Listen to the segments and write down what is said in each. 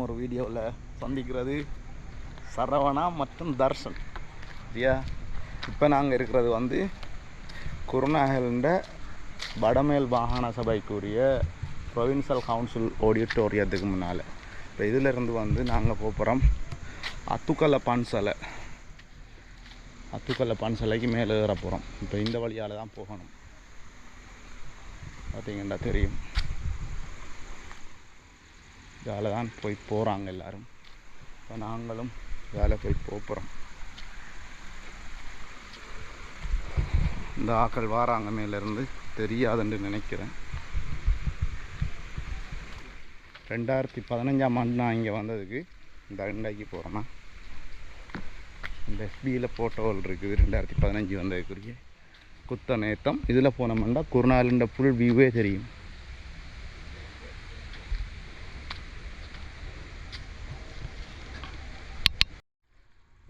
ஒரு வீடியோவில் சந்திக்கிறது சரவணா மற்றும் தர்ஷன். சரியா, இப்போ நாங்கள் இருக்கிறது வந்து குருநாகல்ன்ற வடமேல் மாகாண சபைக்குரிய ப்ரொவின்சியல் கவுன்சில் ஆடிட்டோரியத்துக்கு முன்னால். இப்போ இதிலேருந்து வந்து நாங்கள் போகிறோம் அத்துக்கல்ல பான்சலைக்கு மேலே ஏற போகிறோம். இப்போ இந்த வழியால் தான் போகணும். பார்த்தீங்கன்னா தெரியும், இதால் தான் போய் போகிறாங்க எல்லோரும். இப்போ நாங்களும் இதால் போய் போகிறோம். இந்த ஆக்கள் வாராங்க மேலேருந்து, தெரியாதுன்னு நினைக்கிறேன். 2015ஆம் ஆண்டு நான் இங்கே வந்ததுக்கு இந்த அண்டைக்கு போகிறேன்னா இந்த எஃபியில் ஃபோட்டோவில் இருக்குது 2015 வந்ததுக்குரிய குத்த நேத்தம். இதில் போனோம்னா குருநாளுன்ற ஃபுல் வியூவே தெரியும்.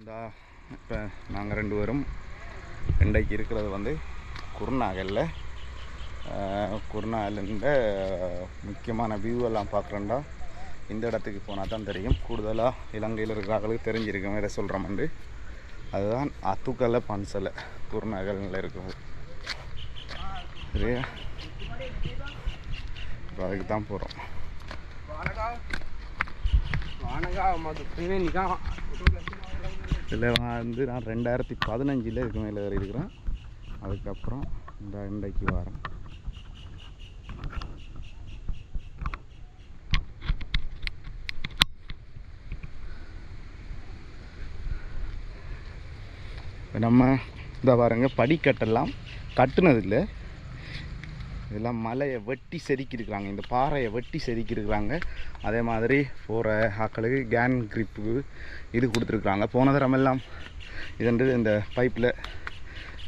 இந்த இப்போ நாங்கள் 2 பேரும் இன்றைக்கு இருக்கிறது வந்து குருநாகலில் முக்கியமான வியூவெல்லாம் பார்க்குறேன்டா இந்த இடத்துக்கு போனால் தான் தெரியும். கூடுதலாக இலங்கையில் இருக்கிறவங்களுக்கு தெரிஞ்சிருக்கோம் வேறு சொல்கிறோம்ண்டு. அதுதான் அத்துக்கல்ல பன்சலை குருநாகலில் இருக்கிறது. சரியா, இப்போ அதுக்கு தான் போகிறோம். இதில் வந்து நான் 2015 இதுக்கு மேலே ஏறி இருக்கிறேன். அதுக்கப்புறம் இந்த இன்றைக்கு வாரம் நம்ம இந்த பாருங்க, படிக்கட்டெல்லாம் கட்டுனதில்லை. இதெல்லாம் மலையை வெட்டி செதுக்கியிருக்கிறாங்க, இந்த பாறையை வெட்டி செதுக்கியிருக்கிறாங்க. அதே மாதிரி போகிற ஆக்களுக்கு கேன் கிரிப்பு இது கொடுத்துருக்குறாங்க. போன தரமெல்லாம் இதுன்றது இந்த பைப்பில்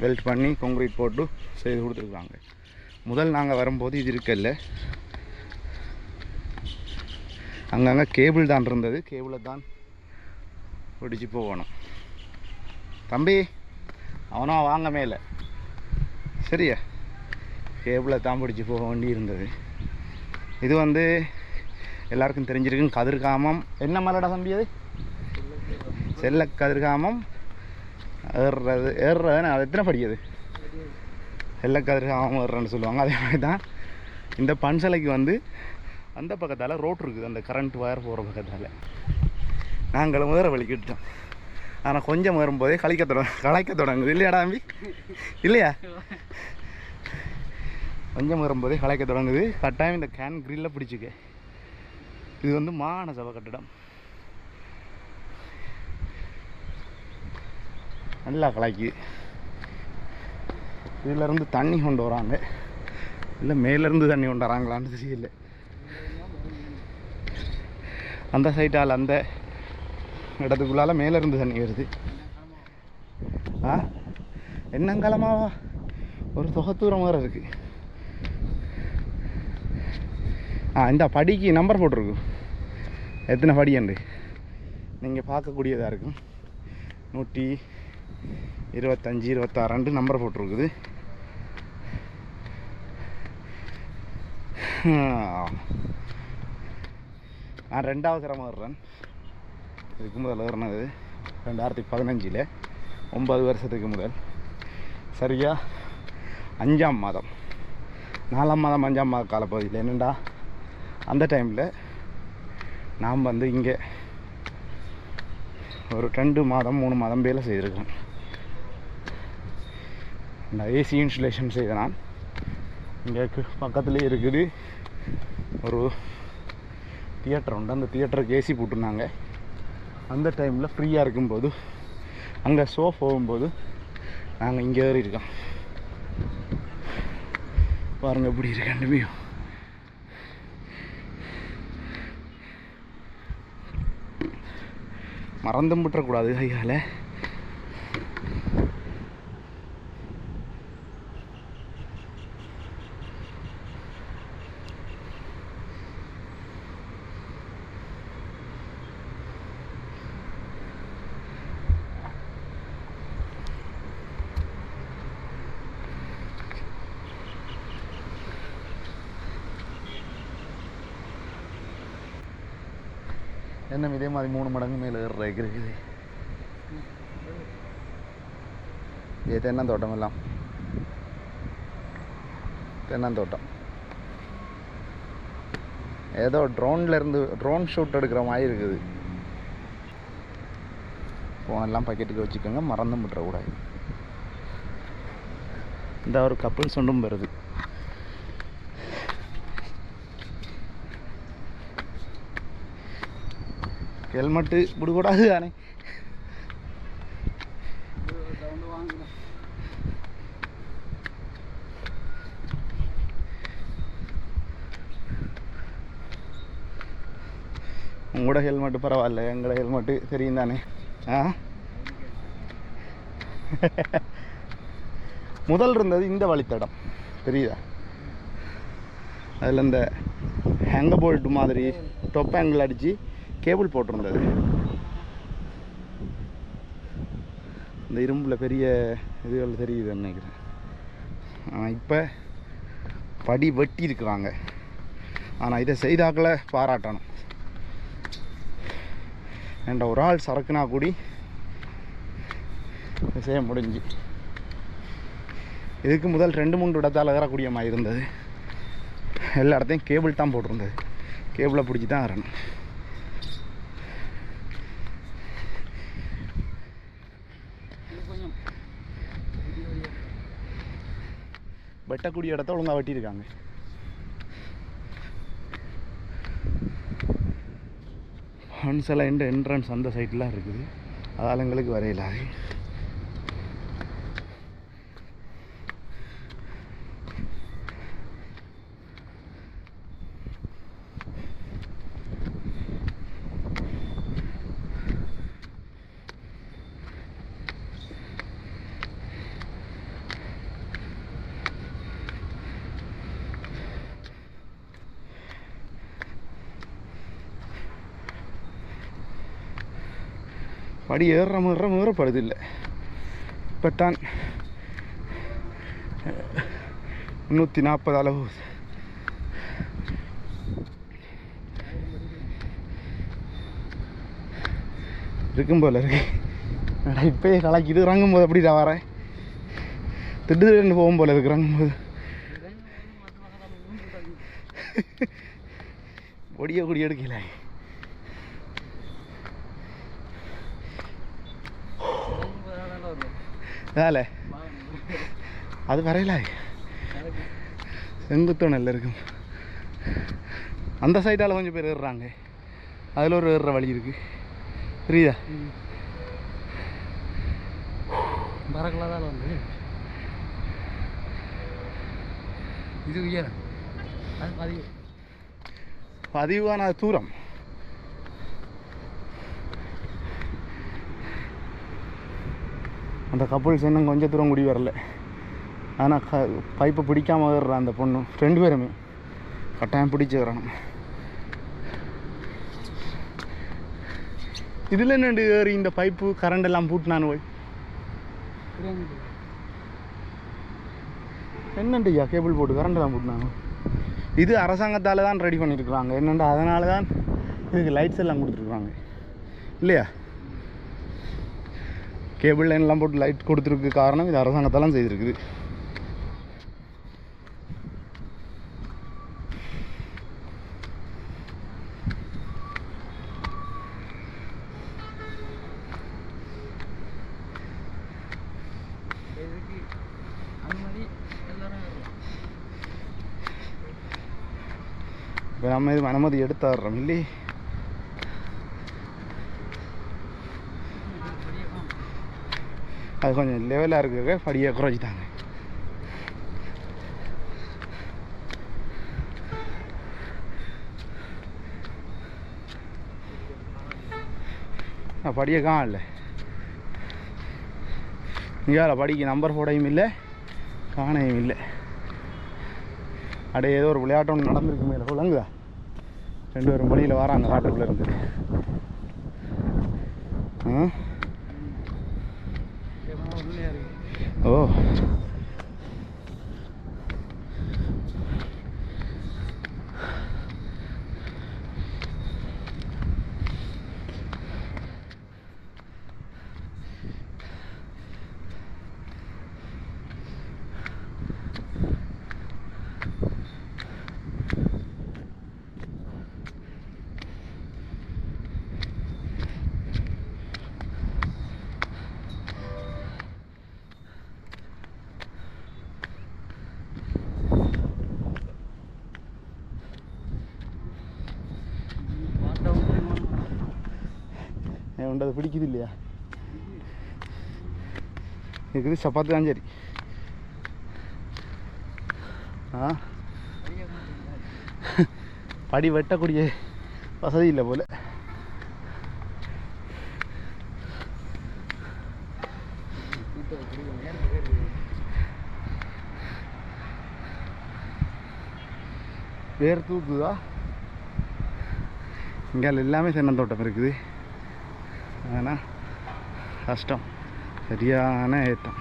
வெல்ட் பண்ணி கான்க்ரீட் போட்டு செய்து கொடுத்துருக்குறாங்க. முதல் நாங்கள் வரும்போது இது இருக்கல, அங்கங்கே கேபிள் தான் இருந்தது. கேபிளை தான் பிடிச்சி போகணும். தம்பி அவனா வாங்க மேலே, சரியா, கேபிளை தான் பிடிச்சி போக வேண்டி இருந்தது. இது வந்து எல்லாருக்கும் தெரிஞ்சிருக்கும், கதிர்காமம் என்ன மலைடா தம்பி, அது செல்ல கதிர்காமம் ஏறுறது அது எத்தனை படிக்குது, செல்ல கதிர்காமம் ஏறுறன்னு சொல்லுவாங்க. அதே மாதிரி தான் இந்த பன்சலைக்கு வந்து அந்த பக்கத்தால் ரோட் இருக்குது, அந்த கரண்ட் வயர் போகிற பக்கத்தால். நாங்களும் வேறு வலிக்கிட்டோம். ஆனால் கொஞ்சம் வரும்போதே களைக்க தொடங்குது இல்லையாடா தம்பி, இல்லையா? கொஞ்சம் வரும்போதே களைக்க தொடங்குது. கட்டாயம் இந்த கேன் கிரில்ல பிடிச்சிக்க. இது வந்து மாகாண சபை கட்டிடம். நல்லா களைக்கு. இதிலேருந்து தண்ணி கொண்டு வராங்க, இல்லை மேலேருந்து தண்ணி கொண்டு வராங்களான்னு தெரியல. அந்த சைட்டால் அந்த இடத்துக்குள்ளால மேலேருந்து தண்ணி வருது. என்னங்காலமாவா ஒரு தொகத்தூரம் வேறு இருக்குது. இந்த படிக்கு நம்பர் போட்டிருக்கு, எத்தனை படியண்டு நீங்கள் பார்க்கக்கூடியதாக இருக்கும். 125, 26 நம்பர் போட்டிருக்குது. நான் 2வது தரம் ஏறுறேன். இதுக்கு முதல் ஏறினது 2015, 9 வருஷத்துக்கு முதல். சரியா 5ஆம் மாதம் 4ஆம் மாதம் 5ஆம் மாத காலப்பகுதியில் என்னென்னா அந்த டைமில் நாம் வந்து இங்கே ஒரு 2 மாதம் 3 மாதம் வேலை செய்திருக்கேன். நான் ஏசி இன்ஸ்டலேஷன் செய்த நான் இங்கே பக்கத்துலேயே இருக்குது ஒரு தியேட்டர் உண்டு. அந்த தியேட்டருக்கு ஏசி போட்டுருந்தாங்க. அந்த டைமில் ஃப்ரீயாக இருக்கும்போது அங்கே ஷோ போகும்போது நாங்கள் இங்கே ஏறி இருக்கோம். பாருங்கள் எப்படி இருக்கேன் வியூ. மறந்தும் விட்டுறக்கூடாது கையால். என்ன இதே மாதிரி 3 மடங்கு மேலே ஏறுறதுக்கு இருக்குது. இது தென்னந்தோட்டம் எல்லாம், தென்னந்தோட்டம். ஏதோ ட்ரோன் ஷூட் எடுக்கிற மாதிரி இருக்குது. ஃபோனெல்லாம் பக்கெட்டுக்கு வச்சுக்கோங்க, மறந்து விட்டுறக்கூடாது. இந்த ஒரு கப்பல் சொண்டும் வருது. ஹெல்மெட்டு விடக்கூடாது தானே. உங்களோட ஹெல்மெட்டு பரவாயில்ல, எங்களோட ஹெல்மெட்டு தெரியும் தானே. முதல் இருந்தது இந்த வழித்தடம் தெரியுதா, அதில் இந்த ஹேங்க போல்ட் மாதிரி டொப் ஆங்கிள் அடித்து கேபிள் போட்டிருந்தது. இந்த இரும்பில் பெரிய இதுகள் தெரியுதுன்னு நினைக்கிறேன். இப்போ படி வெட்டி இருக்கிறாங்க. ஆனால் இதை செய்தாக்களை பாராட்டணும். என்ற ஒரு ஆள் சரக்குனா கூடி செய்ய முடிஞ்சு. இதுக்கு முதல் 2-3 இடத்தால் ஏறக்கூடிய மாதிரி இருந்தது. எல்லா இடத்தையும் கேபிள் தான் போட்டிருந்தது. கேபிளை பிடிச்சி தான் ஏறணும். வெட்டக்கூடிய இடத்த ஒழுங்காக வெட்டியிருக்காங்க. ஹன்சலா என்ட்ரன்ஸ் அந்த சைட்லாம் இருக்குது. அதால் எங்களுக்கு வரையிலாது. படி ஏறப்படுது இல்லை. இப்போ தான் 340 அளவு இருக்கும் போல இருக்கு. இப்போயே கலக்கிட்டு இறங்கும் போது அப்படி தான் வரேன். திட்டு போகும் போல இருக்கு இறங்கும் போது. கொடி எடுக்கல. வேலை அது வரையில செங்குத்தம் நல்லா இருக்கும். அந்த சைடால் கொஞ்சம் பேர் ஏறுறாங்க. அதில் ஒரு ஏறுற வழி இருக்குது புரியுதா. இது உயரம், அது பதிவான தூரம். அந்த கப்புள்ஸ் இன்னும் கொஞ்சம் தூரம் கூடி வரல. ஆனால் பைப்பை பிடிக்காமல் ஏறுற அந்த பொண்ணு 2 பேருமே கட்டாயம் பிடிச்சி வரணும். இதில் என்னண்டு ஏறி இந்த பைப்பு கரண்ட் எல்லாம் பூட்டினானு போய் என்னண்டுயா கேபிள் போட்டு கரண்ட் எல்லாம் பூட்டினாங்க. இது அரசாங்கத்தால் தான் ரெடி பண்ணியிருக்கிறாங்க. என்னென்னா அதனால தான் இதுக்கு லைட்ஸ் எல்லாம் கொடுத்துருக்குறாங்க இல்லையா. கேபிள் லைன்லாம் போட்டு லைட் கொடுத்துருக்கு காரணம் இது அரசாங்கத்தெல்லாம் செய்திருக்குது. இப்போ நம்ம இது அனுமதி எடுத்துடுறோம் இல்லையே. அது கொஞ்சம் லெவலாக இருக்க படியை குறைச்சிட்டாங்க. படியை காணல. இங்கே படிக்கு நம்பர் போடையும் இல்லை, காணையும் இல்லை. அப்படியே ஏதோ ஒரு விளையாட்டு ஒன்று நடந்திருக்கு மேலே விளங்குதா. 2 பேரும் வழியில் வராங்க காட்டுக்குள்ளே இருந்து. ஓ உண்டு அது பிடிக்குது இல்லையா இருக்குது சப்பாத்து தான் சரி படி வெட்டக்கூடிய வசதி இல்லை போல வேர் தூக்குதா இங்கே எல்லாமே தென்னந்தோட்டம் இருக்குது ஆனால் கஷ்டம் சரியான ஏற்றம்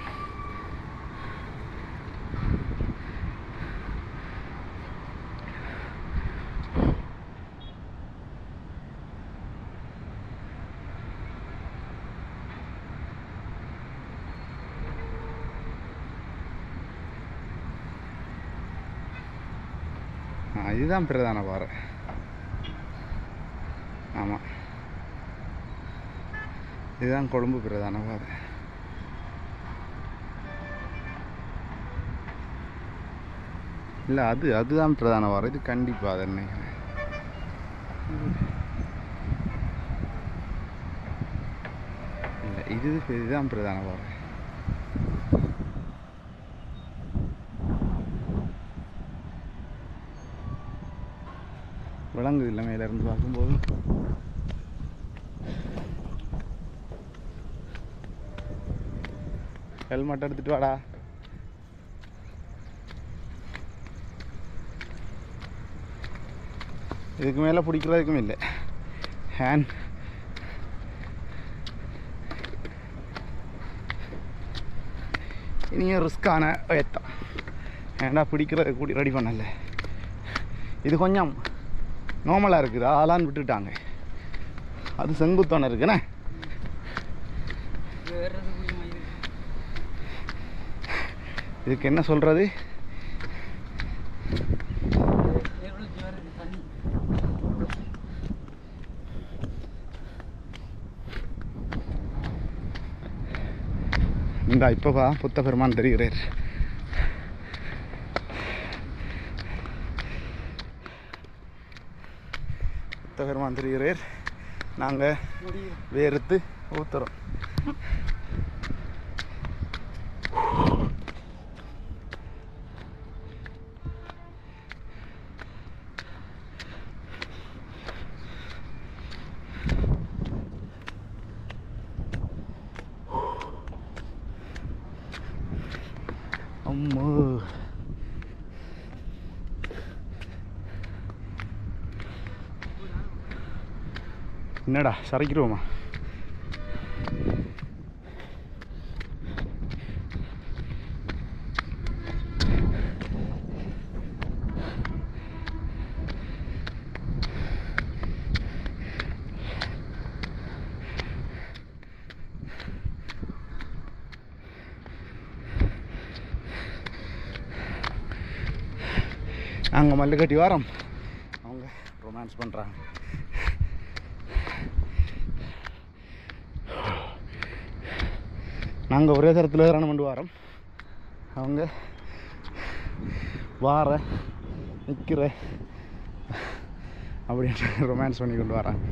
இதுதான் பிரதான பாறை ஆமாம் இதுதான் கொழும்பு பிரதான பாறை இல்லை அதுதான் பிரதான பாறை இது கண்டிப்பாக அது நினைக்கிறேன் இல்லை இதுதான் பிரதான பாறை விளங்குது இல்லை மேலேருந்து பார்க்கும்போது ஹெல்மெட் எடுத்துட்டு வாடா இதுக்கு மேலே பிடிக்கிறதுக்கும் இல்லை ஹேண்ட் இனியும் ரிஸ்க்கான ஏற்றம் ஏண்டா பிடிக்கிறது கூடி ரெடி பண்ணல இது கொஞ்சம் நார்மலாக இருக்குது அதெல்லாம் விட்டுட்டாங்க அது செங்குத்தான இருக்குண்ணே இதுக்கு என்ன சொல்கிறது இந்த இப்போவா புத்த பெருமான் தெரிகிறார் புத்த பெருமான் தெரிகிறார் நாங்கள் வேறுத்து ஊத்துறோம் அம்மா என்னடா சரைக்கிடுவோமா நாங்கள் மல்லு கட்டி வரோம் அவங்க ரொமான்ஸ் பண்ணுறாங்க நாங்கள் ஒரே தரத்தில் ரன் பண்ணி வரோம் அவங்க வார நிற்கிற அப்படின்ட்டு ரொமான்ஸ் பண்ணி கொண்டு வராங்க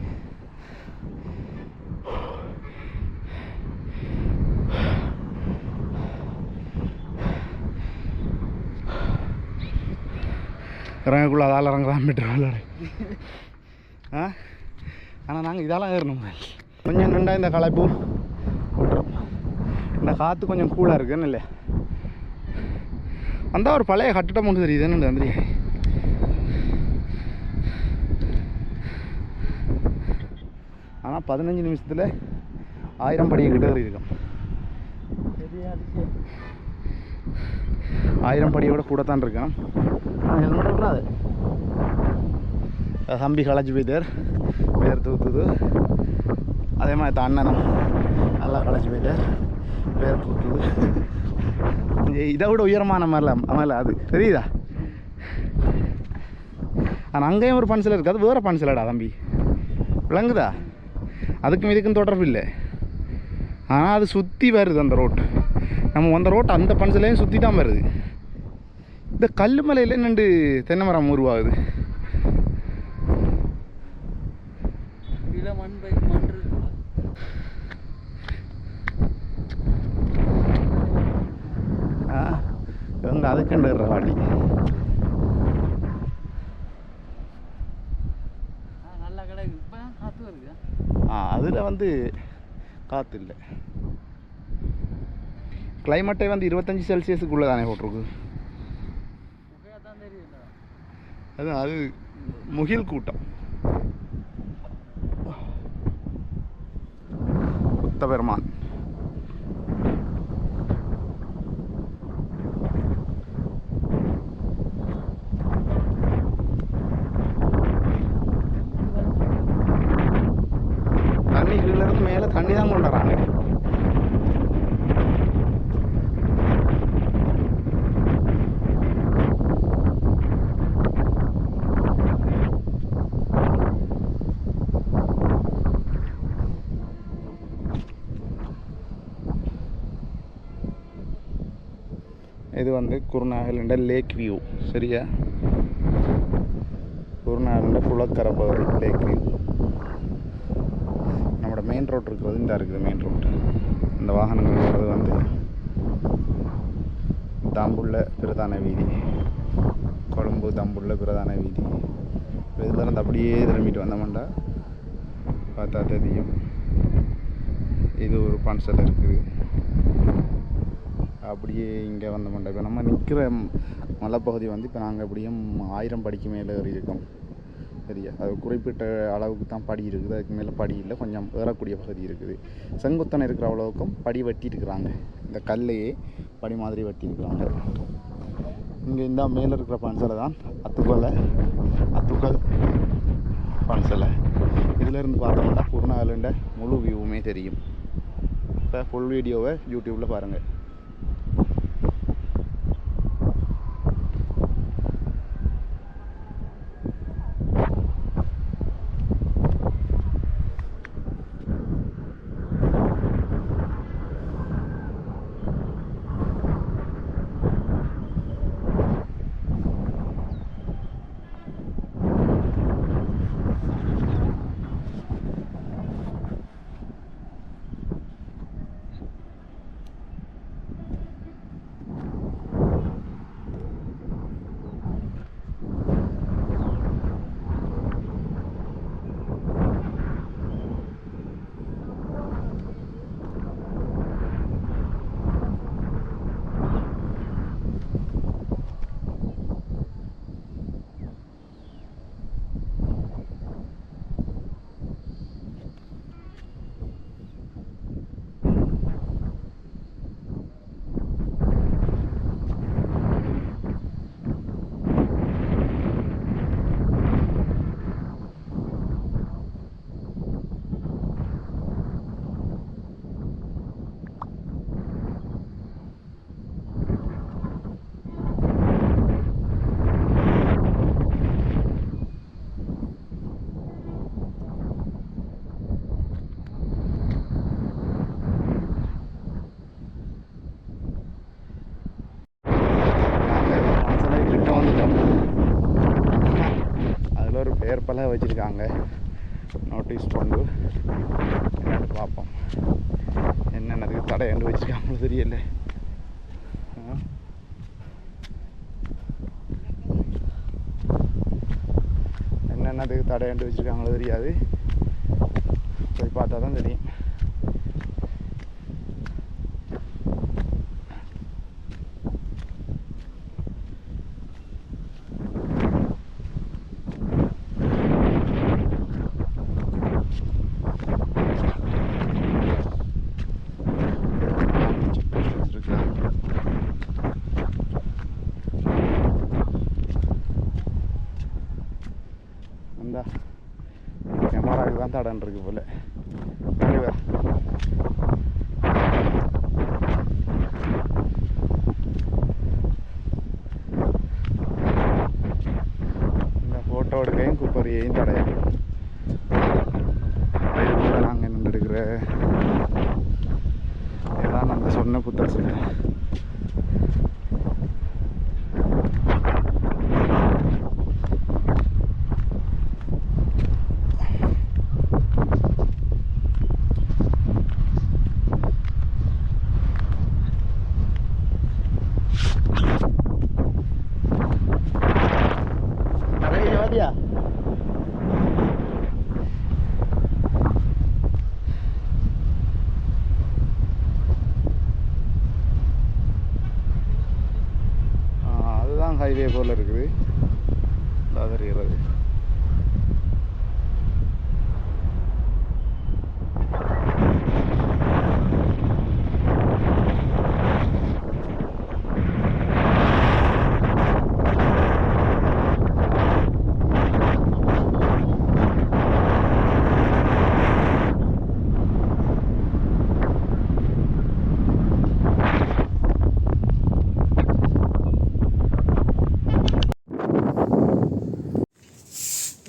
இறங்கக்குள்ள அதால் இறங்கலாம் பெட்ரோல் ஆனால் நாங்கள் இதெல்லாம் ஏறணும் கொஞ்சம் நின்றா இந்த களைப்பு விட்டுறோம் இந்த காற்று கொஞ்சம் கூலாக இருக்குன்னு இல்லை வந்தால் ஒரு பழைய கட்டிடம் ஒன்று தெரியுதுன்னு வந்துரி ஆனால் 15 நிமிஷத்தில் 1000 படியை கிட்ட இருக்கும் 1000 படியோட கூட தான் இருக்கேன் ஹெல்மெட் விட்றாது தம்பி களைச்சி போய்த்தார் வேர் தூத்துது அதே மாதிரி அண்ணனும் நல்லா களைச்சி போய்த்தார் வேர் தூத்துது இதை விட உயரமான மாதிரிலாம் ஆமாம் அது தெரியுதா ஆனால் அங்கேயும் ஒரு பன்சில் இருக்குது அது வேறு பன்சிலடா தம்பி விளங்குதா அதுக்கும் இதுக்கும் தொடர்பு இல்லை ஆனால் அது சுற்றி வருது அந்த ரோட்டு நம்ம அந்த ரோட்டு அந்த பன்சிலையும் சுற்றி தான் வருது இந்த கல் மலையில் நின்று தென்னை மரம் உருவாகுது அங்கே அதுக்குன்ற வாட்டி நல்லா கிடக்கு. இப்போ காற்று வருது. அதில் வந்து காற்று இல்லை. கிளைமேட்டே வந்து 25 செல்சியஸுக்குள்ளே தானே போட்டிருக்கு. தான் தெரியுது. அது முகில் கூட்டம். புத்தபெருமான் தண்ணி கீழே இருந்து மேலே தண்ணி தான் கொண்டு வராங்க. இது வந்து குருநாகலுண்ட லேக் வியூ. சரியா, குருநாகலுண்ட குளக்கரை பகுதி லேக் வியூ. நம்மளோட மெயின் ரோட் இருக்கிறது இந்த இருக்குது மெயின் ரோட். இந்த வாகனங்கள் போகிறது வந்து தம்புள்ள பிரதான வீதி, கொழும்பு தம்புள்ள பிரதான வீதி. இதில் இருந்து அப்படியே திரும்பிட்டு வந்தோம்னா பார்த்தா தெரியும் இது ஒரு பன்சல் இருக்குது. அப்படியே இங்கே வந்தோம்னா இப்போ நம்ம நிற்கிற மலைப்பகுதி வந்து இப்போ நாங்கள் அப்படியும் 1000 படிக்கு மேலே ஏறி இருக்கோம். சரியா, அது குறிப்பிட்ட அளவுக்கு தான் படி இருக்குது, அதுக்கு மேலே படி இல்லை, கொஞ்சம் ஏறக்கூடிய பகுதி இருக்குது. செங்குத்தனை இருக்கிற அவ்வளவுக்கும் படி வெட்டி இருக்கிறாங்க. இந்த கல்லையே படி மாதிரி வெட்டி இருக்கிறாங்க. இங்கே இந்த மேலே இருக்கிற பன்சலை தான் அத்துக்கல் பன்சலை. இதிலேருந்து பார்த்தோம்னா குருநாகலுண்ட முழு வியூவுமே தெரியும். இப்போ ஃபுல் வீடியோவை யூடியூப்பில் பாருங்கள். அதில் ஒரு பெயர் பல வச்சுருக்காங்க, நோட்டீஸ் போண்டு என்னென்னு பார்ப்போம். என்னென்னதுக்கு தடையண்டு வச்சுருக்காங்களோ தெரியல. என்னென்னதுக்கு தடையண்டு வச்சுருக்காங்களோ தெரியாது, போய் பார்த்தா தான் தெரியும். கேமராவுக்கு தான் தடன் இருக்கு போல. இந்த ஃபோட்டோ எடுக்கையும் குப்பரியையும் தடையும். நாங்கள் நின்று எடுக்கிற இதான் நம்ம சொன்ன புத்தர் சிலை. ஹைவே போல் இருக்குது தெரிகிறது.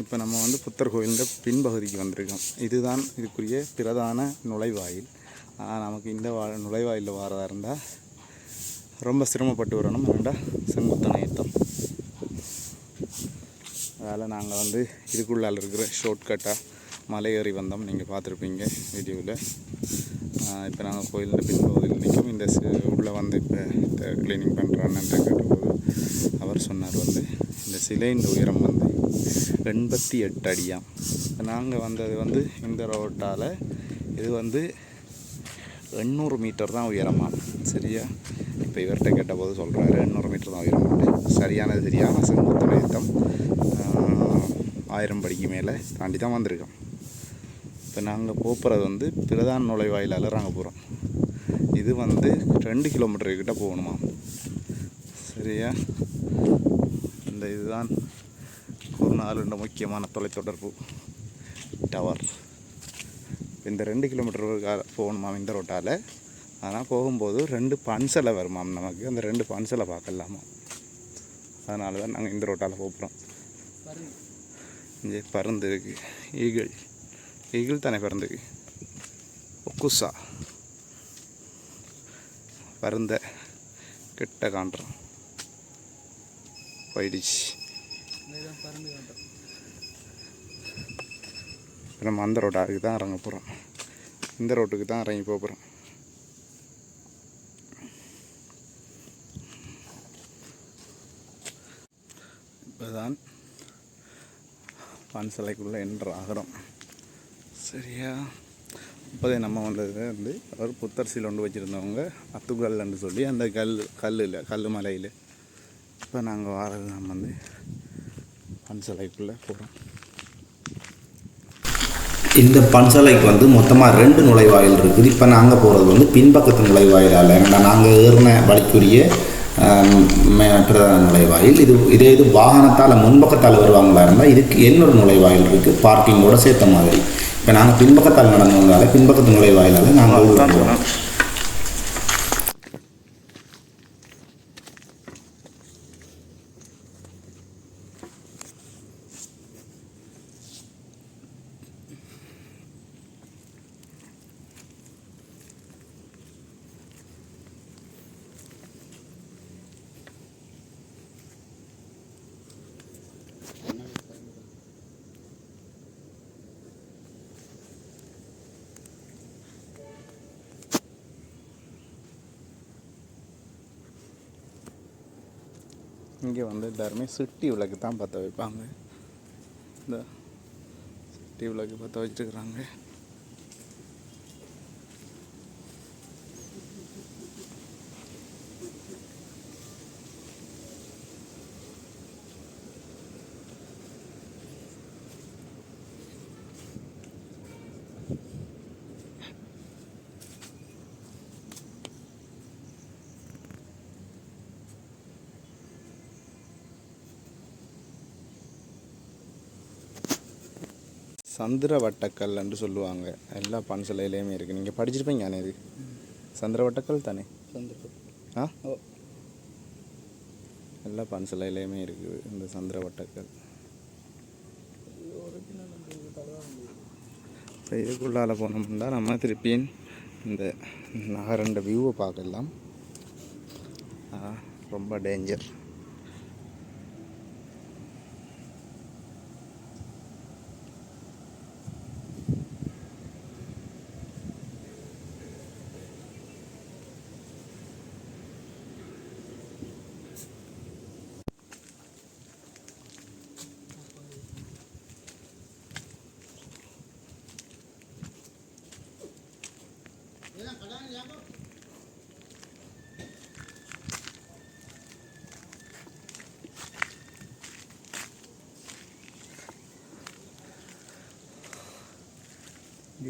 இப்போ நம்ம வந்து புத்தர் கோயிலின் பின்பகுதிக்கு வந்திருக்கோம். இதுதான் இதுக்குரிய பிரதான நுழைவாயில். நமக்கு இந்த நுழைவாயிலில் வரதா இருந்தால் ரொம்ப சிரமப்பட்டு வரணும். ரெண்டாக செங்குத்தான ஏற்றம். அதனால் நாங்கள் வந்து இதுக்குள்ளால் இருக்கிற ஷார்ட்கட்டாக மலை ஏறி வந்தோம். நீங்கள் பார்த்துருப்பீங்க வீடியோவில். இப்போ நாங்கள் கோயிலில் பின்பகுதியில் நிற்கும். இந்த உள்ளே வந்து இப்போ க்ளீனிங் பண்ணுறான்னு கேட்டபோது அவர் சொன்னார் வந்து இந்த சிலையின் உயரம் வந்து 88 அடியாம். நாங்கள் வந்தது வந்து இந்த ரோட்டால் இது வந்து 800 மீட்டர் தான் உயரமா. சரியா? இப்போ இவர்கிட்ட கேட்டபோது சொல்கிறாரு 800 மீட்டர் தான் உயரமாட்டு. சரியானது தெரியாமல் செங்குத்தான ஏற்றம் 1000 படிக்கு மேலே தாண்டி தான் வந்திருக்கோம். இப்போ நாங்கள் போகிறது வந்து பிரதான நுழைவாயிலால் நாங்கள் போகிறோம். இது வந்து 2 கிலோமீட்டர்கிட்ட போகணுமா. சரியா? இந்த இதுதான் ஒரு 4 முக்கியமான தொலைத்தொடர்பு டவர். இந்த 2 கிலோமீட்டர் போகணுமாம் இந்த ரோட்டால். ஆனால் போகும்போது 2 பன்சலை வருமாம் நமக்கு. அந்த 2 பன்சலை பார்க்கலாமா. அதனால தான் நாங்கள் இந்த ரோட்டால் போகிறோம். இங்கே பருந்து இருக்குது. ஈகிள் தானே பருந்துக்கு. ஒக்குசா பருந்த கிட்ட காண்றோம். போயிடுச்சு. நம்ம அந்த ரோட்டாருக்கு தான் இறங்க போகிறோம். இந்த ரோட்டுக்கு தான் இறங்கி போகிறோம். இப்போ தான் பான்சலைக்குள்ளே என்ட்ரு ஆகிறோம். சரியா? இப்போதே நம்ம வந்தது வந்து அவர் புத்தர் சீல் ஒன்று வச்சுருந்தவங்க அத்துக்கல்லுன்னு சொல்லி அந்த கல் மலையில். இப்போ நாங்கள் வாரது நம்ம வந்து பன்சலைக்குள்ளே போகிறோம். இந்த பன்சலைக்கு வந்து மொத்தமாக 2 நுழைவாயில் இருக்குது. இப்போ நாங்கள் போகிறது வந்து பின்பக்கத்து நுழைவாயிலால். ஏன்னா நாங்கள் ஏறின வழிக்குரிய பிரதான நுழைவாயில் இதே இது வாகனத்தால் முன்பக்கத்தால் வருவாங்களா இருந்தால் இதுக்கு இன்னொரு நுழைவாயில் இருக்குது, பார்க்கிங்கோட சேர்த்த மாதிரி. இப்போ நாங்கள் பின்பக்கத்தால் நடந்து வந்தால் பின்பக்கத்து நுழைவாயிலால் நாங்கள் போகிறோம். இங்கே வந்து எல்லாருமே சிட்டி விளக்கு தான் பற்ற வைப்பாங்க. இந்த சிட்டி விளக்கு பற்ற வச்சுருக்குறாங்க. சந்திர வட்டக்கல் என்று சொல்லுவாங்க. எல்லா பன்சலையிலையுமே இருக்குது. நீங்கள் படிச்சிருப்பீங்க அண்ணே. இது சந்திர வட்டக்கல் தானே? எல்லா பன்சலையிலையுமே இருக்குது இந்த சந்திர வட்டக்கல். இப்போ இதுக்குள்ளால் போனோம்னா நம்ம திருப்பியும் இந்த நகரண்ட வியூவை பார்க்கலாம். ரொம்ப டேஞ்சர்.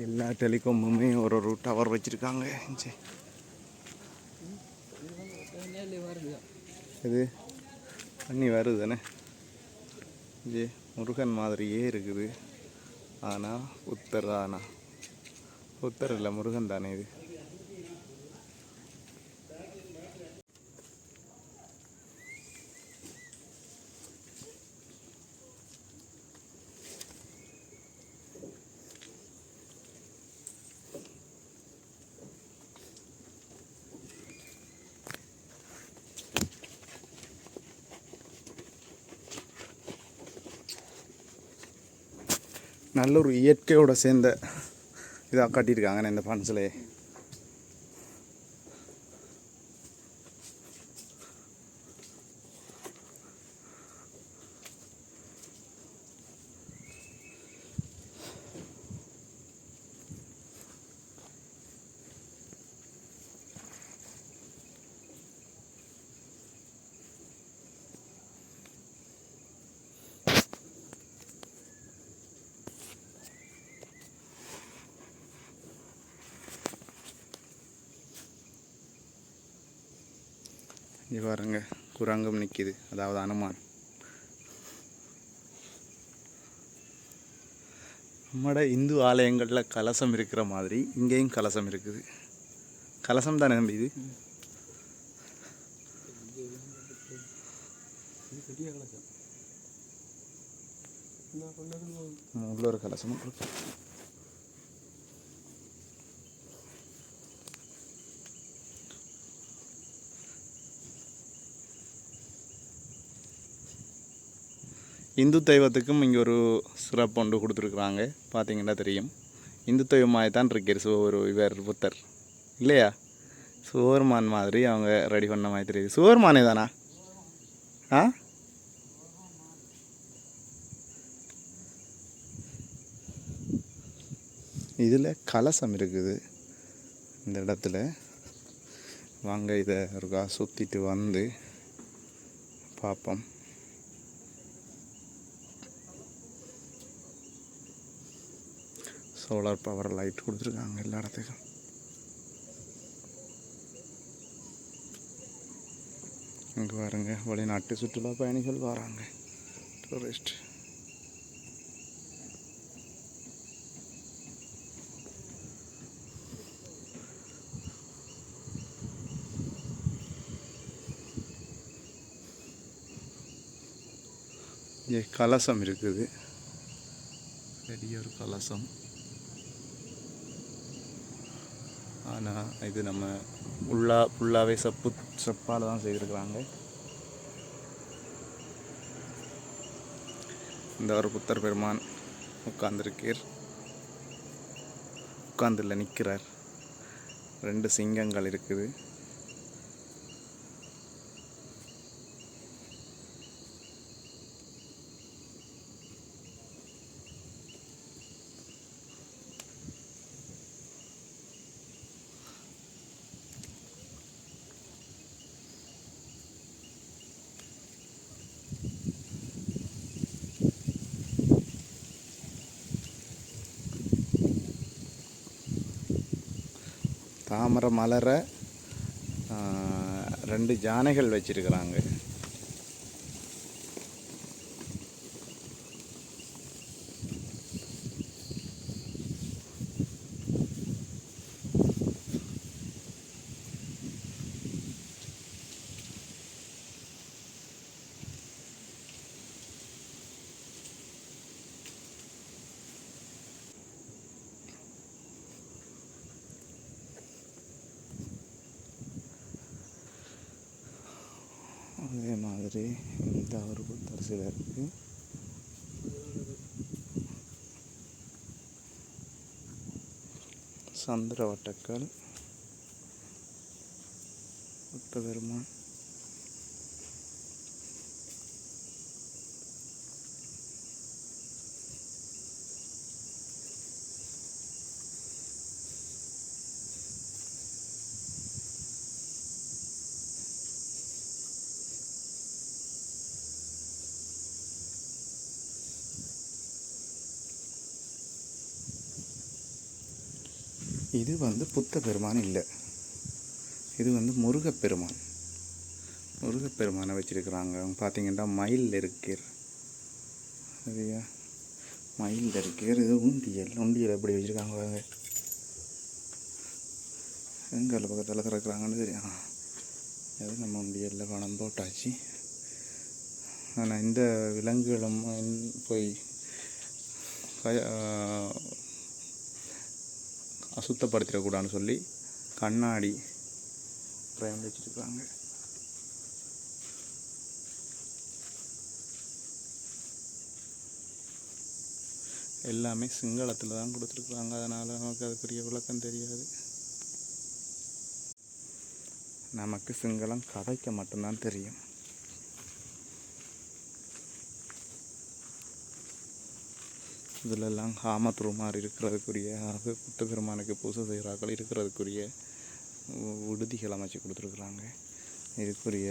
எல்லா டெலிகாமுமே ஒரு டவர் வச்சுருக்காங்க. சரி, நேர்ல வருது. இது தண்ணி வருது தானே. இது முருகன் மாதிரியே இருக்குது. ஆனால் புத்தர் தானா? புத்தர் இல்லை, முருகன் தானே இது. நல்ல ஒரு இயற்கையோட சேர்ந்த இதாக காட்டியிருக்காங்கண்ணே இந்த பன்சிலே. இங்கே பாருங்க, குரங்கும் நிற்கிது, அதாவது அனுமான். நம்மட இந்து ஆலயங்களில் கலசம் இருக்கிற மாதிரி இங்கேயும் கலசம் இருக்குது. கலசம் தானே தம்பி இது? உள்ள ஒரு கலசமும் இருக்கு. இந்து தெய்வத்துக்கும் இங்கே ஒரு சிறப்பு ஒன்று கொடுத்துருக்குறாங்க. பார்த்தீங்கன்னா தெரியும், இந்து தெய்வமாக தான் இருக்கு ஒரு இவர் புத்தர் இல்லையா? சிவபெருமான் மாதிரி அவங்க ரெடி பண்ண மாதிரி தெரியுது. சிவபெருமானே தானா? ஆ, இதில் கலசம் இருக்குது இந்த இடத்துல. வாங்க இதை ஒருக்கா சுற்றிட்டு வந்து பார்ப்போம். சோலார் பவர் லைட் கொடுத்துருக்காங்க எல்லா இடத்துக்கும். இங்கே பாருங்க, வெளிநாட்டு சுற்றுலா பயணிகள் வராங்க, டூரிஸ்ட். இங்கே கலசம் இருக்குது, பெரிய ஒரு கலசம். ஆனால் இது நம்ம ஃபுல்லாகவே செப்பால் தான் செய்திருக்கிறாங்க. இந்த ஒரு புத்தர் பெருமான் உட்கார்ந்துல நிற்கிறார். 2 சிங்கங்கள் இருக்குது. தாமரை மலரை 2 யானைகள் வச்சிருக்கிறாங்க. அதே மாதிரி இந்த ஒரு புத்தர் சிலை இருக்குது. சந்திரவட்டக்கல், புத்த பெருமான். இது வந்து புத்த பெருமான் இல்லை, இது வந்து முருகப்பெருமான். முருகப்பெருமானை வச்சுருக்குறாங்க. அவங்க பார்த்தீங்கன்னா மயில் இருக்கிற சரியா, மயில் இருக்கிற. இது உண்டியல் எப்படி வச்சுருக்காங்க பாருங்க. எங்கள் பக்கத்தில் திறக்கிறாங்கன்னு தெரியும். அது நம்ம உண்டியலில் பணம் போட்டாச்சு. ஆனால் இந்த விலங்குகளும் போய் அசுத்தப்படுத்திடக்கூடாதுன்னு சொல்லி கண்ணாடி ஃப்ரேம் வச்சுருக்காங்க. எல்லாமே சிங்களத்தில் தான் கொடுத்துருக்குறாங்க, அதனால் நமக்கு அது பெரிய விளக்கம் தெரியாது. நமக்கு சிங்களம் கதைக்க மட்டும்தான் தெரியும். இதிலெல்லாம் காமத்துருமார் இருக்கிறதுக்குரிய, அது புத்த பெருமானுக்கு பூசை செய்கிறாக்கள் இருக்கிறதுக்குரிய விடுதிகள் அமைச்சு கொடுத்துருக்குறாங்க. இதுக்குரிய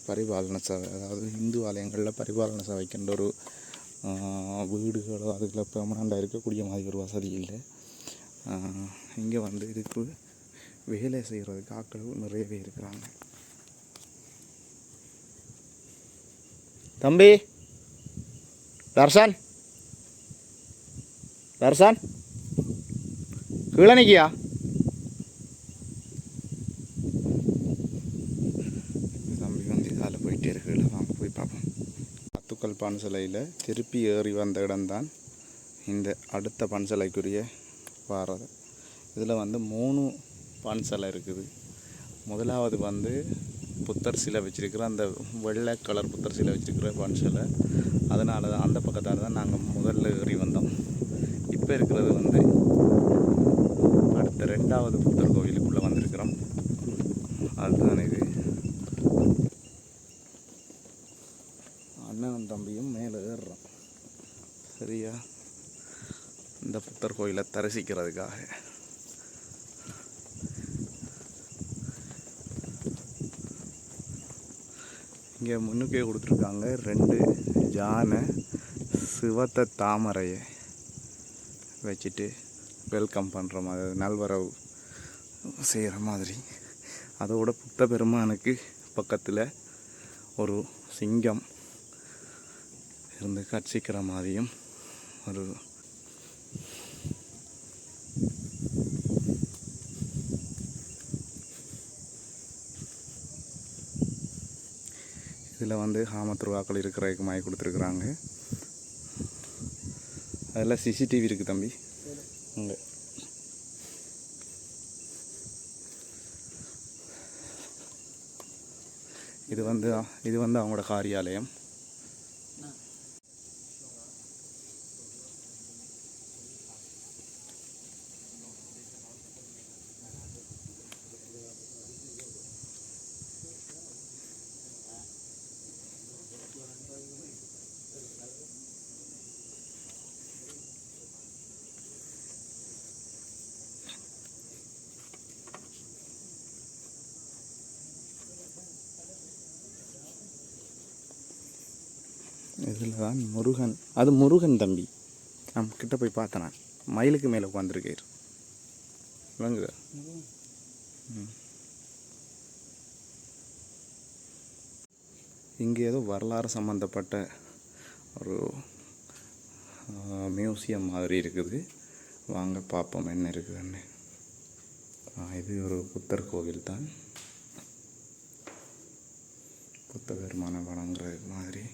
பரிபாலன சபை, அதாவது இந்து ஆலயங்களில் பரிபாலன சபைக்கின்ற ஒரு வீடுகளோ அதுக்குள்ள பெர்மனண்டாக இருக்கக்கூடிய மாதிரி ஒரு வசதி இல்லை. இங்கே வந்து இதுக்கு வேலை செய்கிறதுக்கு ஆட்கள் நிறையவே இருக்கிறாங்க. தம்பி தர்ஷன், தர்ஷன் கீழே நிற்கியா? தம்பி வந்து இதால் போயிட்டே இருக்குல்ல, வாங்க போய் பார்ப்போம். அத்துக்கல் பன்சலையில் திருப்பி ஏறி வந்த இடம்தான் இந்த அடுத்த பன்சலைக்குரிய வாரது. இதில் வந்து 3 பன்சலை இருக்குது. முதலாவது வந்து புத்தர் சிலை வச்சுருக்கிற அந்த வெள்ளை கலர் புத்தர் சிலை வச்சுருக்கிற பன்சலை. அதனால தான் அந்த பக்கத்தால் தான் நாங்கள் முதல்ல ஏறி வந்தோம். இப்போ இருக்கிறது வந்து அடுத்த 2வது புத்தர் கோவிலுக்குள்ளே வந்திருக்கிறோம். அதுதான் இது. அண்ணனும் தம்பியும் மேலே ஏறுறோம் சரியா, இந்த புத்தர் கோயிலை தரிசிக்கிறதுக்காக. இங்கே முன்னுக்கே கொடுத்துருக்காங்க 2 யானை சிவத்த தாமரையை வச்சுட்டு வெல்கம் பண்ணுற மாதிரி, நல்வரவு செய்கிற மாதிரி. அதோட புத்த பெருமானுக்கு பக்கத்தில் ஒரு சிங்கம் இருந்து கட்சிக்கிற மாதிரியும் ஒரு இதில் வந்து ஹாமத்துருவாக்கள் இருக்கிறதுக்கு மாதிரி கொடுத்துருக்குறாங்க. அதில் சிசிடிவி இருக்குது தம்பி அங்கே. இது வந்து அவங்களோட காரியாலயம். இதில் தான் முருகன், அது முருகன் தம்பி. நம்ம கிட்ட போய் பார்த்தேன், மயிலுக்கு மேலே உட்காந்துருக்காரு விளங்குதா? இங்கே ஏதோ வரலாறு சம்மந்தப்பட்ட ஒரு மியூசியம் மாதிரி இருக்குது. வாங்க பார்ப்போம் என்ன இருக்குதுன்னு. இது ஒரு புத்தர் கோவில் தான். புத்த பெருமானை வணங்குறது மாதிரி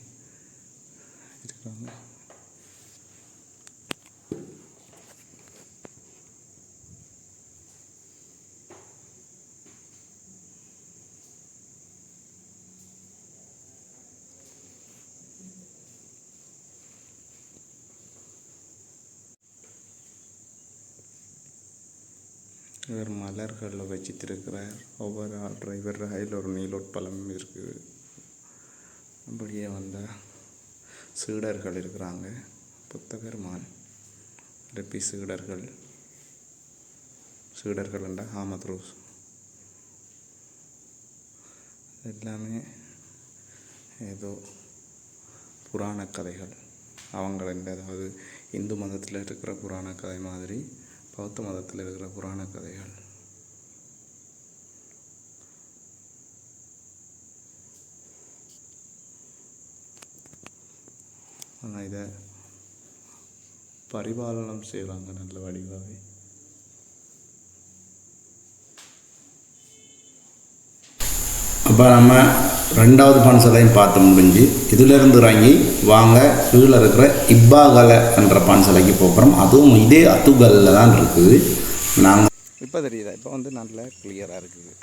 இருக்கிறாங்க. இவர் மலர்களில் வச்சிருக்கிறார். ஒவ்வொரு டிரைவர் ரயில் ஒரு நீலோட்பலம் இருக்குது. அப்படியே வந்தால் சீடர்கள் இருக்கிறாங்க. புத்த பெருமான் ரெப்பி சீடர்கள் என்ற ஹாமத்ரோஸ் எல்லாமே ஏதோ புராண கதைகள். அவங்கள அதாவது இந்து மதத்தில் இருக்கிற புராண கதை மாதிரி பௌத்த மதத்தில் இருக்கிற புராண கதைகள். ஆனால் இதை பரிபாலனம் செய்கிறாங்க நல்ல வடிவாகவே. அப்போ நம்ம ரெண்டாவது பன்சலையும் பார்த்து முடிஞ்சு இதிலிருந்து இறங்கி வாங்க கீழே இருக்கிற இப்பாகலை என்ற பன்சலைக்கு போகிறோம். அதுவும் இதே அத்துகல்ல தான் இருக்குது. நாங்கள் இப்போ தெரியுதா? இப்போ வந்து நல்லா கிளியராக இருக்குது.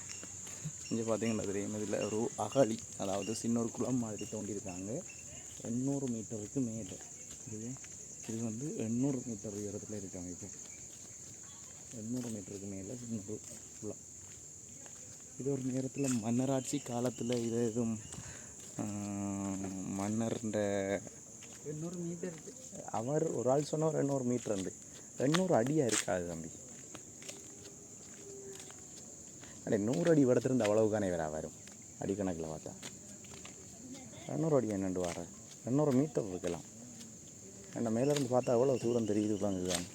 இங்கே பார்த்தீங்கன்னா தெரியும், இதில் ஒரு அகழி, அதாவது சின்ன ஒரு குளம் மாதிரி தோண்டியிருக்காங்க. 800 மீட்டருக்கு மேலே இது வந்து 800 மீட்டர் உயரத்தில் இருக்காங்க. இப்போ 800 மீட்டருக்கு மேலே சின்ன ஒரு குளம். இது ஒரு நேரத்தில் மன்னராட்சி காலத்தில் இது எதுவும் மன்னர்ன்ற 800 மீட்டர் அவர் ஒரு ஆள் சொன்னார் 800 மீட்டர் உண்டு. 800 அடியாக இருக்காது தம்பி. அடே 100 அடி இடத்துலேருந்து அவ்வளவுக்கானே வேற வரும் அடிக்கணக்கில் பார்த்தா. 800 அடி என்னண்டு வர 800 மீட்டர் இருக்கலாம். ஏன்னா மேலேருந்து பார்த்தா எவ்வளோ தூரம் தெரியுது உட்காந்துதான்.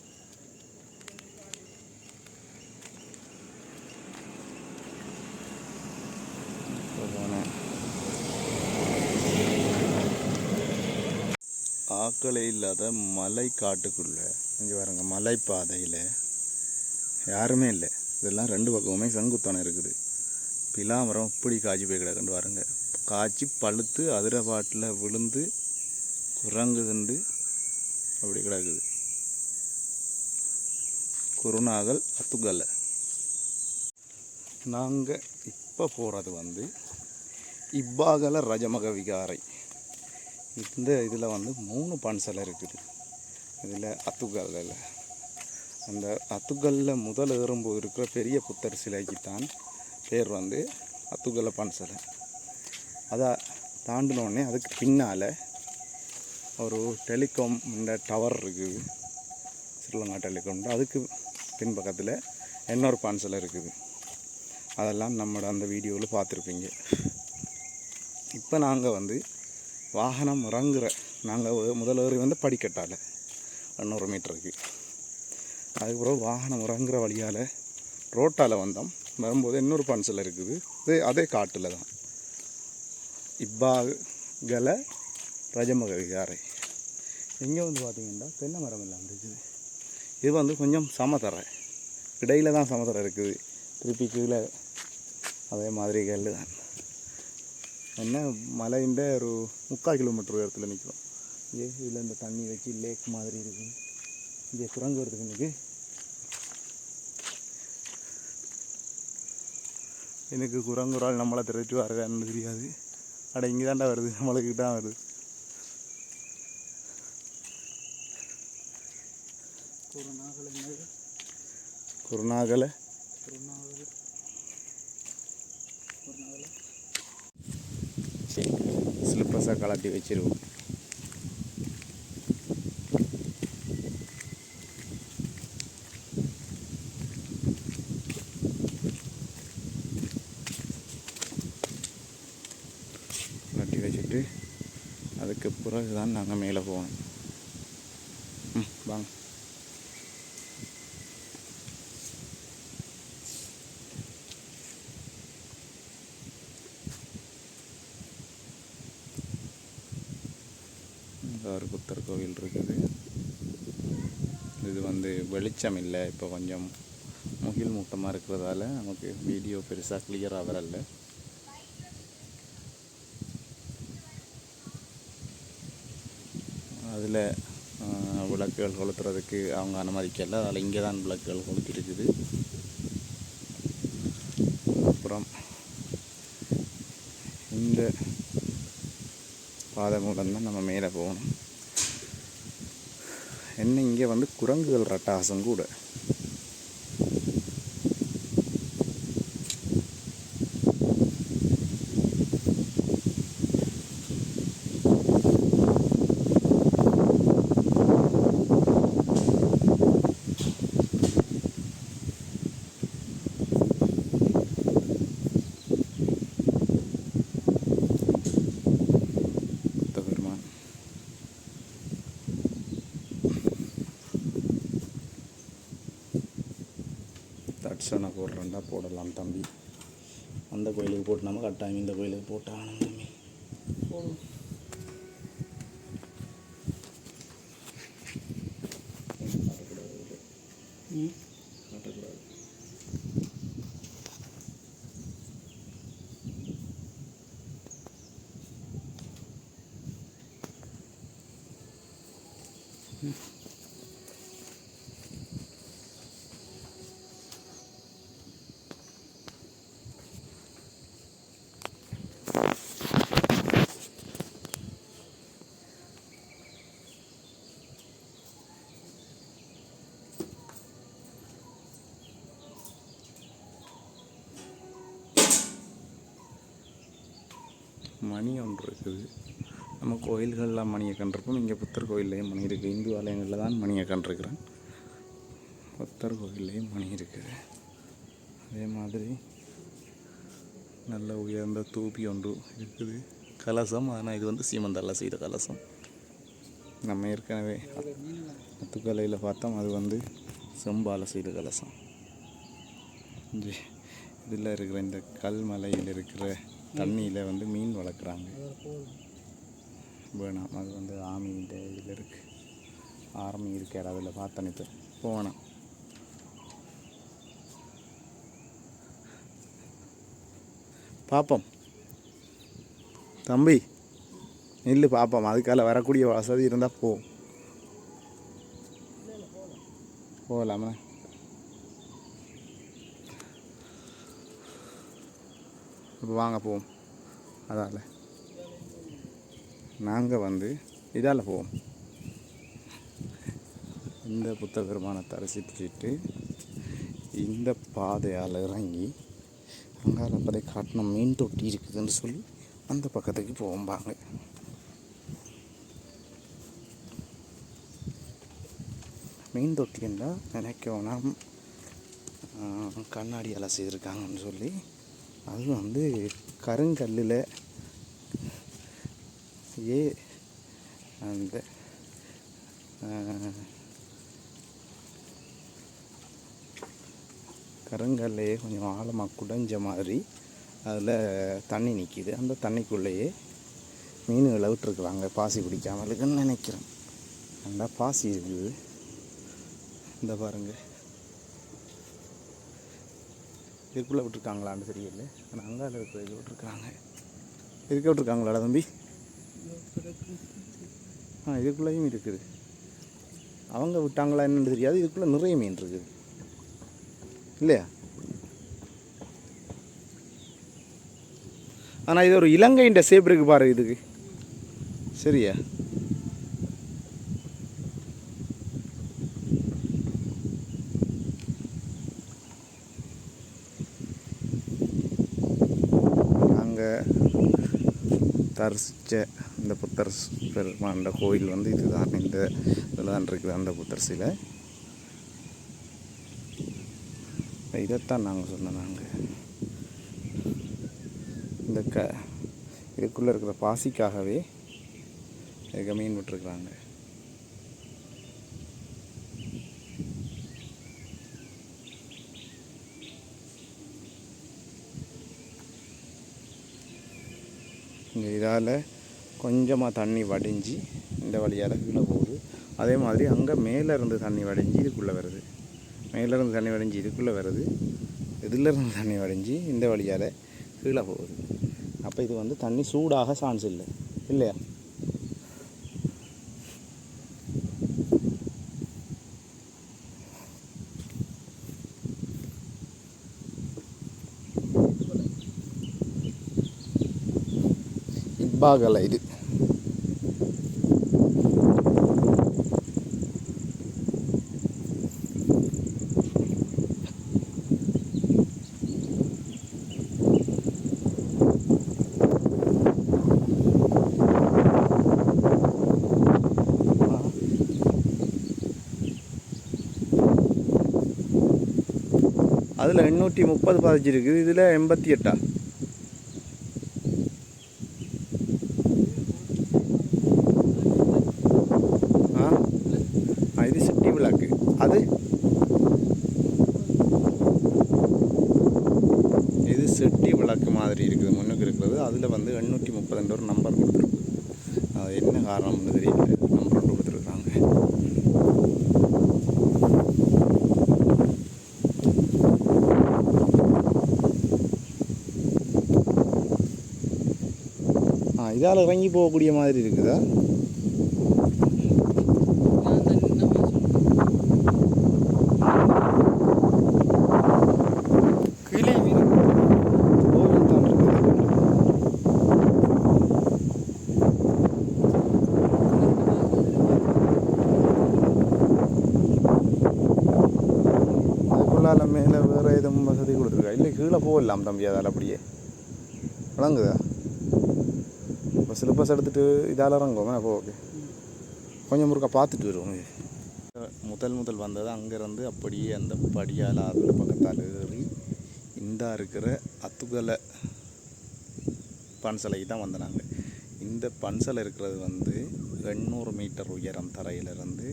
ஆக்களே இல்லாத மலை காட்டுக்குள்ளே இங்கே பாருங்க, மலைப்பாதையில் யாருமே இல்லை. இதெல்லாம் 2 பக்கமுமே செங்குத்தான இருக்குது. பிலாமரம் இப்படி காய்ச்சி போய் கிடக்குன்னு பாருங்க. காய்ச்சி பழுத்து அதிர பாட்டில் விழுந்து குரங்குதுண்டு அப்படி கிடக்குது. குருநாகல் அத்துகலை. நாங்கள் இப்போ போகிறது வந்து இப்பாகலை ரஜமக விகாரை. இந்த இதில் வந்து 3 பன்சலை இருக்குது. இதில் அத்துகல்லில் அந்த அத்துகல்லில் முதல் ஏறும்போது இருக்கிற பெரிய புத்தர் சிலைக்கு தான் பேர் வந்து அத்துகலை பன்சலை. அதை தாண்டினோடனே அதுக்கு பின்னால் ஒரு டெலிகாம் டவர் இருக்குது, ஸ்ரீலங்கா டெலிகாம். அதுக்கு பின்பக்கத்தில் இன்னொரு பன்சலை இருக்குது. அதெல்லாம் நம்மளோட அந்த வீடியோவில் பார்த்துருப்பீங்க. இப்போ நாங்கள் வந்து வாகனம் இறங்குற நாங்கள் முதல் ஏறி வந்து படிக்கட்டால் 800 மீட்டருக்கு. அதுக்கப்புறம் வாகனம் இறங்குற வழியால் ரோட்டால் வந்தோம். வரும்போது இன்னொரு பன்சல் இருக்குது. அதே காட்டில் தான் இப்பாகலை ரஜமக விகாரை. இங்கே வந்து பார்த்திங்கன்னா தென்னை மரம் எல்லாம் இருக்குது. இது வந்து கொஞ்சம் சமதரை, இடையில தான் சமதரை இருக்குது. திருப்பி கீழே அதே மாதிரி கல் தான். என்ன மலையின் ஒரு 3/4 கிலோமீட்டர் உயரத்தில் நிற்கிறோம். இதில் இந்த தண்ணி வச்சு லேக் மாதிரி இருக்குது. இங்கே குரங்கு வருதுக்கு இன்னைக்கு. எனக்கு குரங்கு ஒரு ஆள் நம்மளை திரட்டு வரகான்னு தெரியாது. அட இங்கே தாண்டா வருது, நம்மளுக்கிட்ட தான் வருது. குருநாகலை சரி, ஸ்லிப்பர்ஸாக கலட்டி வச்சிருவோம். கலட்டி வச்சுட்டு அதுக்கு பிறகு தான் நாங்கள் மேலே போகணும். வாங்க. ஒரு புத்தர் கோவில் இருக்குது. இது வந்து வெளிச்சம் இல்லை, இப்போ கொஞ்சம் முகில் மூட்டமாக இருக்கிறதால நமக்கு வீடியோ பெருசாக கிளியராக வரல. அதில் விளக்குகள் கொளுத்துறதுக்கு அவங்க அனுமதிக்கலை. அதில் இங்கே தான் விளக்குகள் கொளுத்திருக்குது. அப்புறம் இந்த பாதை மூலம் தான் நம்ம மேலே போகணும். என்ன இங்கே வந்து குரங்குகள் ரட்டாசம் கூட. தட்சணை போடுறேன்டா போடலாம் தம்பி. அந்த கோயிலுக்கு போட்டு நம்ம கட்டாயம் இந்த கோயிலுக்கு போட்டாகணும் தம்பி. போதும். காட்டக்கூடாது. மணி ஒன்று இருக்குது. நம்ம கோயில்களில் மணியை கண்டிருப்போம். இங்கே புத்தர் கோயில்லையும் மணி இருக்குது. இந்து ஆலயங்களில் தான் மணியை கண்டிருக்கிறேன். புத்தர் கோயில்லையும் மணி இருக்குது. அதே மாதிரி நல்ல உயர்ந்த தூபி ஒன்று இருக்குது. கலசம், ஆனால் இது வந்து சீமந்தால் செய்த கலசம். நம்ம ஏற்கனவே அத்துக்கலையில் பார்த்தோம், அது வந்து செம்பால் செய்த கலசம். இதில் இருக்கிற இந்த கல்மலையில் இருக்கிற தண்ணியில் வந்து மீன் வளர்க்குறாங்க. வேணாம், அது வந்து ஆமின்ற இதில் இருக்குது. ஆர்மி இருக்கார் அதில் பார்த்தேன். இப்போ போவேணாம். பார்ப்போம் தம்பி, நில்லு பார்ப்போம். அதுக்கால வரக்கூடிய வசதி இருந்தால் போகலாமா? இப்போ வாங்க போவோம். அதால் நாங்கள் வந்து இதால் போவோம். இந்த புத்த பெருமானத்தை தரிசித்துட்டு இந்த பாதையால் இறங்கி அங்கால பதை காட்டின மீன் தொட்டி இருக்குதுன்னு சொல்லி அந்த பக்கத்துக்கு போவோம். வாங்க. மீன் தொட்டின்னா நினைக்கோனா கண்ணாடியால் செய்திருக்காங்கன்னு சொல்லி, அது வந்து கருங்கல்லில் அந்த கருங்கல்லையே கொஞ்சம் ஆழமாக குடைஞ்ச மாதிரி அதில் தண்ணி நிற்கிது. அந்த தண்ணிக்குள்ளேயே மீன்களை விட்டுருக்குறாங்க பாசி பிடிக்காமலுக்குன்னு நினைக்கிறேன். அந்த பாசி இருக்குது. இந்த பாருங்கள், இதுக்குள்ளே விட்டுருக்காங்களான்னு தெரியல. ஆனால் அங்கால இருக்கிற இது விட்டுருக்காங்க. இதுக்கு விட்டுருக்காங்களாடா தம்பி? இதுக்குள்ளேயும் இருக்குது. அவங்க விட்டாங்களா என்னன்னு தெரியாது. இதுக்குள்ளே நிறைய மீன் இருக்குது இல்லையா? ஆனால் இது ஒரு இலங்கைன்ற ஷேப் இருக்குது பாரு இதுக்கு. சரியா? நாங்கள் தரிசித்த இந்த புத்தர் பெருமாண்ட கோயில் வந்து இதுதான். இந்த இதில் தான் இருக்குது அந்த புத்தர் சிலை. இதைத்தான் நாங்கள் சொன்னோம். நாங்கள் இந்த இதுக்குள்ளே இருக்கிற பாசிக்காகவே இதுக்கு மீன் விட்டுருக்குறாங்க. இங்கே இதால் கொஞ்சமாக தண்ணி வடிஞ்சு இந்த வழியால் கீழே போகுது. அதே மாதிரி அங்கே மேலேருந்து தண்ணி வடிஞ்சு இதுக்குள்ளே வருது. மேலேருந்து தண்ணி வடிஞ்சு இதுக்குள்ளே வருது. இதிலேருந்து தண்ணி வடிஞ்சு இந்த வழியால் கீழே போகுது. அப்போ இது வந்து தண்ணி சூடாக சான்ஸ் இல்லை இல்லையா? இப்பாகலை இது. அதில் 830 பதிச்சிருக்குது. இதில் 88. இது சிட்டி விளக்கு. அது செட்டி விளக்கு மாதிரி இருக்குது முன்னுக்கு இருக்கிறது. அதில் வந்து 830 ஒரு நம்பர் கொடுத்துருக்கு. அது என்ன காரணம்னு தெரியல, நம்பர் ஒன்று கொடுத்துருக்குறாங்க. இதால் இறங்கி போகக்கூடிய மாதிரி இருக்குதா? அதுக்குள்ளால மேலே வேறு எதுவும் வசதி கொடுத்துருக்கா? இல்லை கீழே போகலாம் தம்பி, அதால் அப்படியே விளங்குதா? இப்போ சிலபஸ் எடுத்துகிட்டு இதால் இறங்குவோமே. அப்போ ஓகே, கொஞ்சம் முறுக்கா பார்த்துட்டு வருவோம். முதல் வந்தது அங்கேருந்து அப்படியே அந்த படியால் அந்த பக்கத்தால் ஏறி இந்த இருக்கிற அத்துகலை பன்சலைக்கு தான் வந்தாங்க. இந்த பன்சலை இருக்கிறது வந்து 800 மீட்டர் உயரம் தரையிலிருந்து,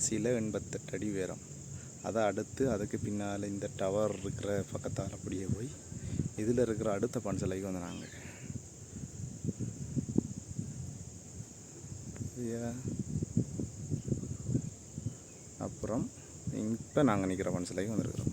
சில 88 அடி உயரம். அதை அடுத்து அதுக்கு பின்னால் இந்த டவர் இருக்கிற பக்கத்தால் அப்படியே போய் இதில் இருக்கிற அடுத்த பன்சலைக்கு வந்தாங்க. அப்புறம் இப்போ நாங்கள் நிற்கிற பன்சலைக்கு வந்திருக்கிறோம்.